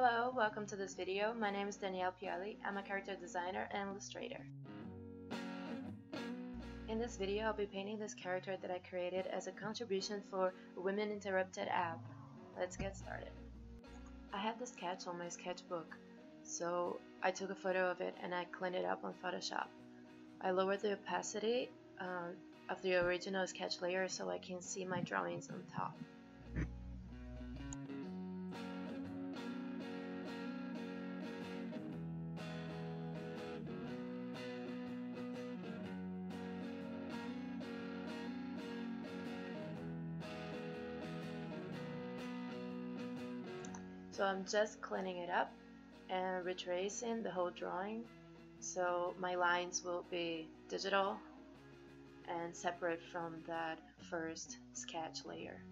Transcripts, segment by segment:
Hello, welcome to this video. My name is Danielle Pioli. I'm a character designer and illustrator. In this video, I'll be painting this character that I created as a contribution for Women Interrupted app. Let's get started. I have the sketch on my sketchbook, so I took a photo of it and I cleaned it up on Photoshop. I lowered the opacity of the original sketch layer so I can see my drawings on top. So I'm just cleaning it up and retracing the whole drawing so my lines will be digital and separate from that first sketch layer.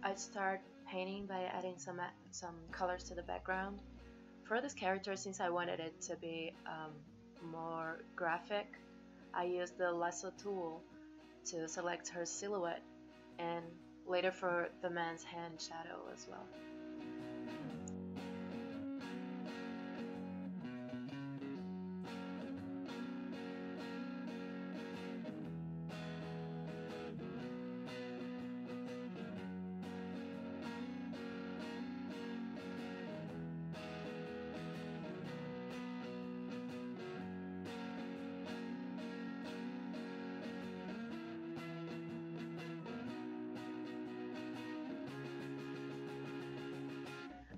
I'd start painting by adding some colors to the background. For this character, since I wanted it to be more graphic, I used the lasso tool to select her silhouette and later for the man's hand shadow as well.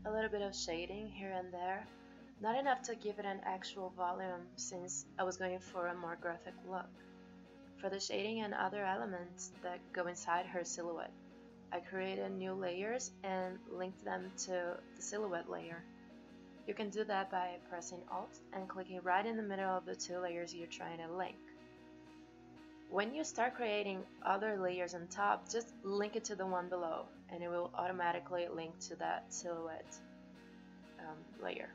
A little bit of shading here and there, not enough to give it an actual volume since I was going for a more graphic look. For the shading and other elements that go inside her silhouette, I created new layers and linked them to the silhouette layer. You can do that by pressing Alt and clicking right in the middle of the two layers you're trying to link. When you start creating other layers on top, just link it to the one below and it will automatically link to that silhouette layer.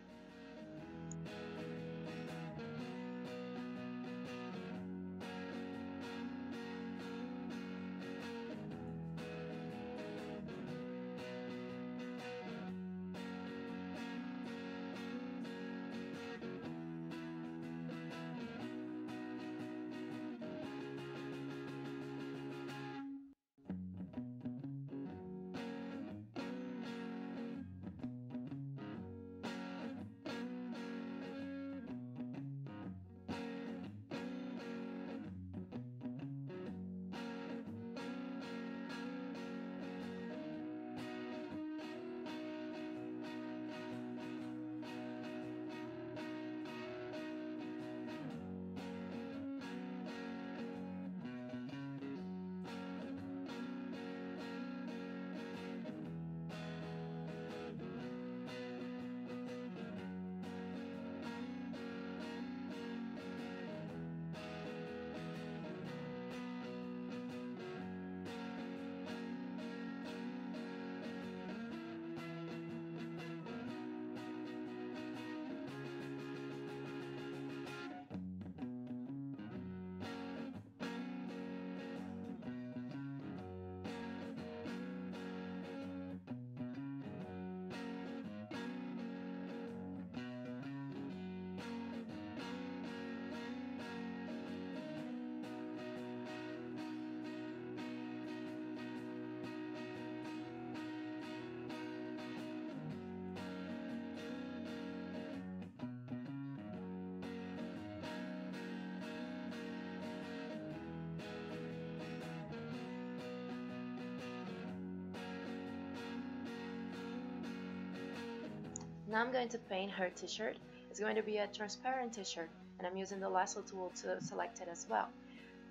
Now I'm going to paint her t-shirt. It's going to be a transparent t-shirt, and I'm using the lasso tool to select it as well.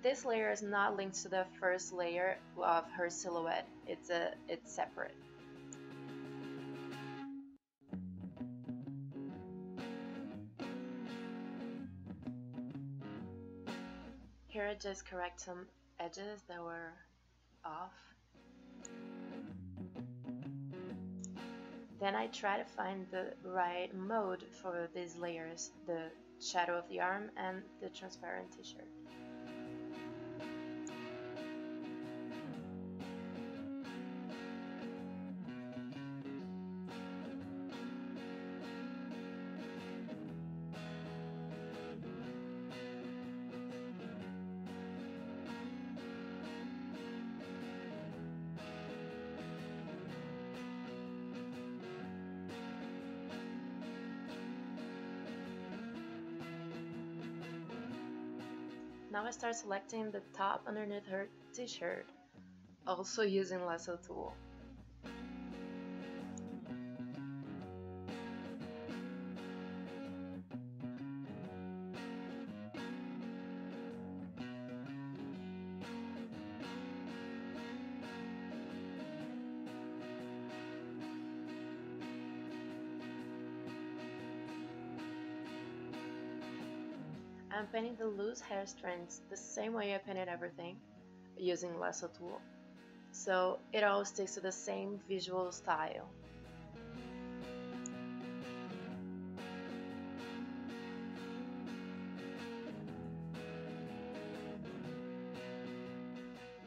This layer is not linked to the first layer of her silhouette. It's separate. Here I just correct some edges that were off. Then I try to find the right mode for these layers, the shadow of the arm and the transparent t-shirt. Now I start selecting the top underneath her t-shirt, also using lasso tool. I'm painting the loose hair strands the same way I painted everything, using lasso tool, so it all sticks to the same visual style.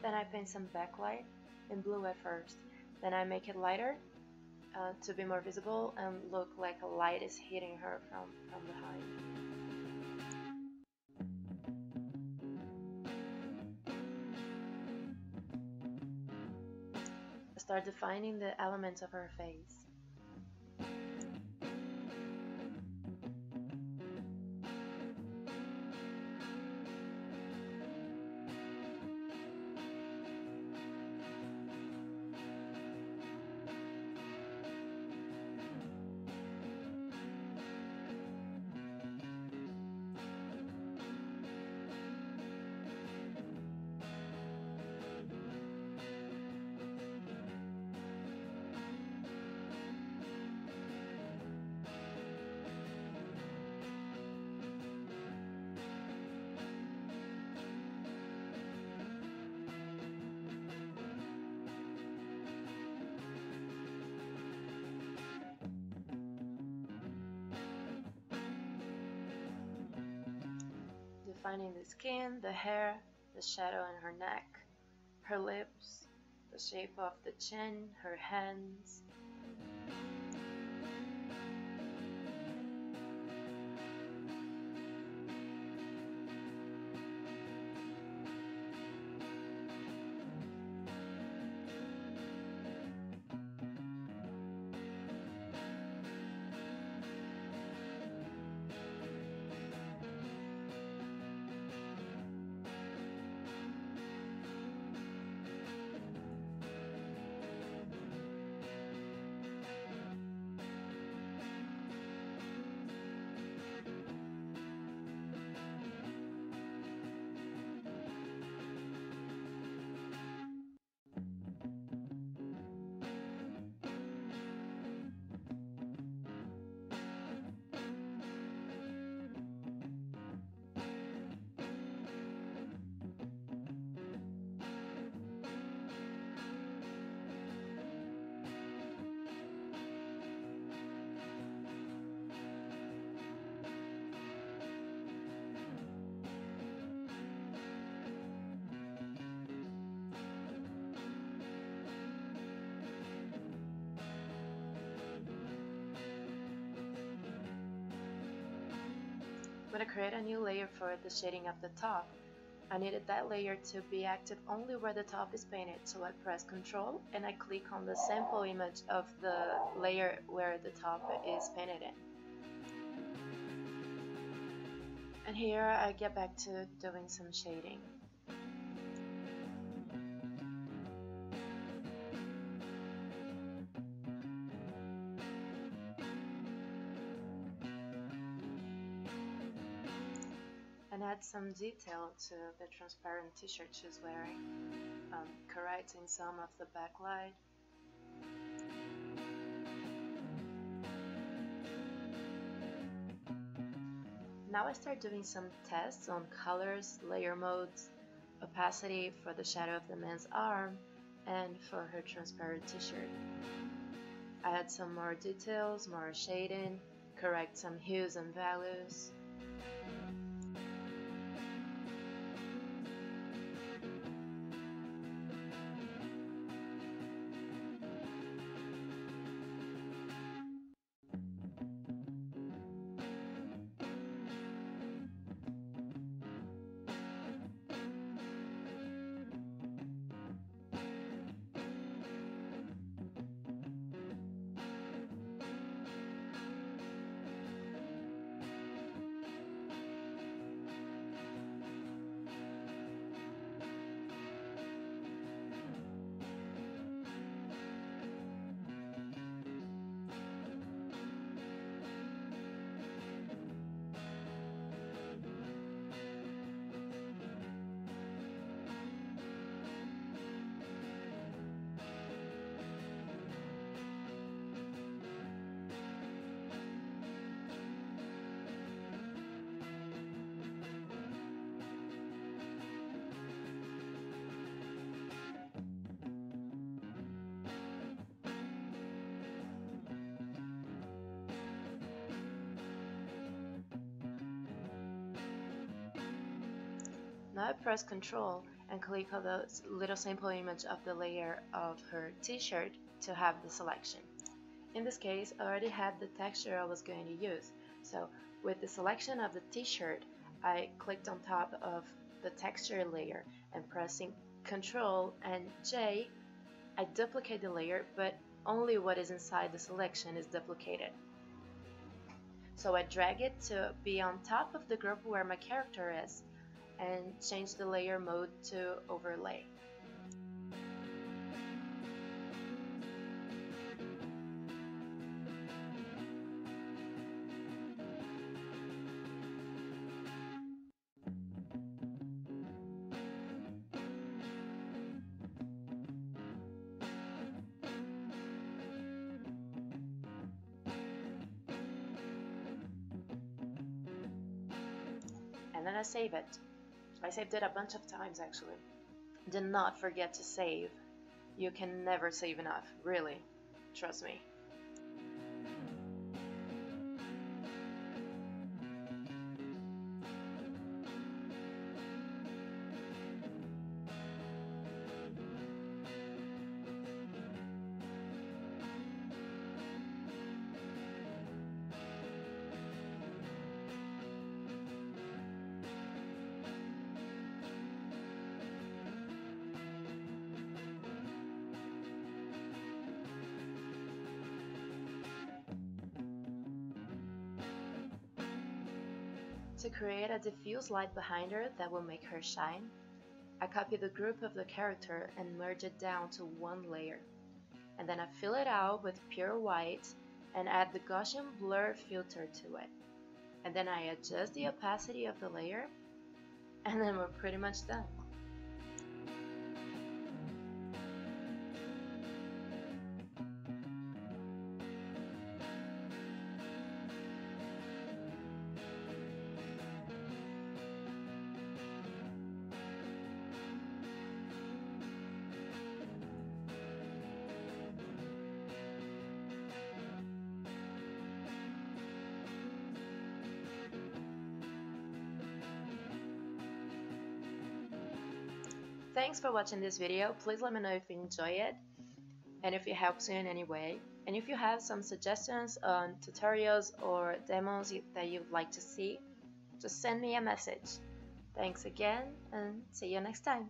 Then I paint some backlight in blue at first, then I make it lighter to be more visible and look like a light is hitting her from behind. Start defining the elements of her face. Defining the skin, the hair, the shadow on her neck, her lips, the shape of the chin, her hands. When I create a new layer for the shading of the top, I needed that layer to be active only where the top is painted, so I press Ctrl and I click on the sample image of the layer where the top is painted in. And here I get back to doing some shading. and add some detail to the transparent t-shirt she's wearing, correcting some of the backlight. Now I start doing some tests on colors, layer modes, opacity for the shadow of the man's arm, and for her transparent t-shirt. I add some more details, more shading, correct some hues and values. Now I press Ctrl and click on the little sample image of the layer of her t-shirt to have the selection. In this case, I already had the texture I was going to use, so with the selection of the t-shirt, I clicked on top of the texture layer and pressing Ctrl and J, I duplicate the layer, but only what is inside the selection is duplicated. So I drag it to be on top of the group where my character is, and change the layer mode to overlay. And then I save it. I saved it a bunch of times actually. Do not forget to save. You can never save enough, really. Trust me. To create a diffuse light behind her that will make her shine, I copy the group of the character and merge it down to one layer. And then I fill it out with pure white and add the Gaussian blur filter to it. And then I adjust the opacity of the layer, and then we're pretty much done. Thanks for watching this video. Please let me know if you enjoy it and if it helps you in any way. And if you have some suggestions on tutorials or demos that you'd like to see, just send me a message. Thanks again and see you next time.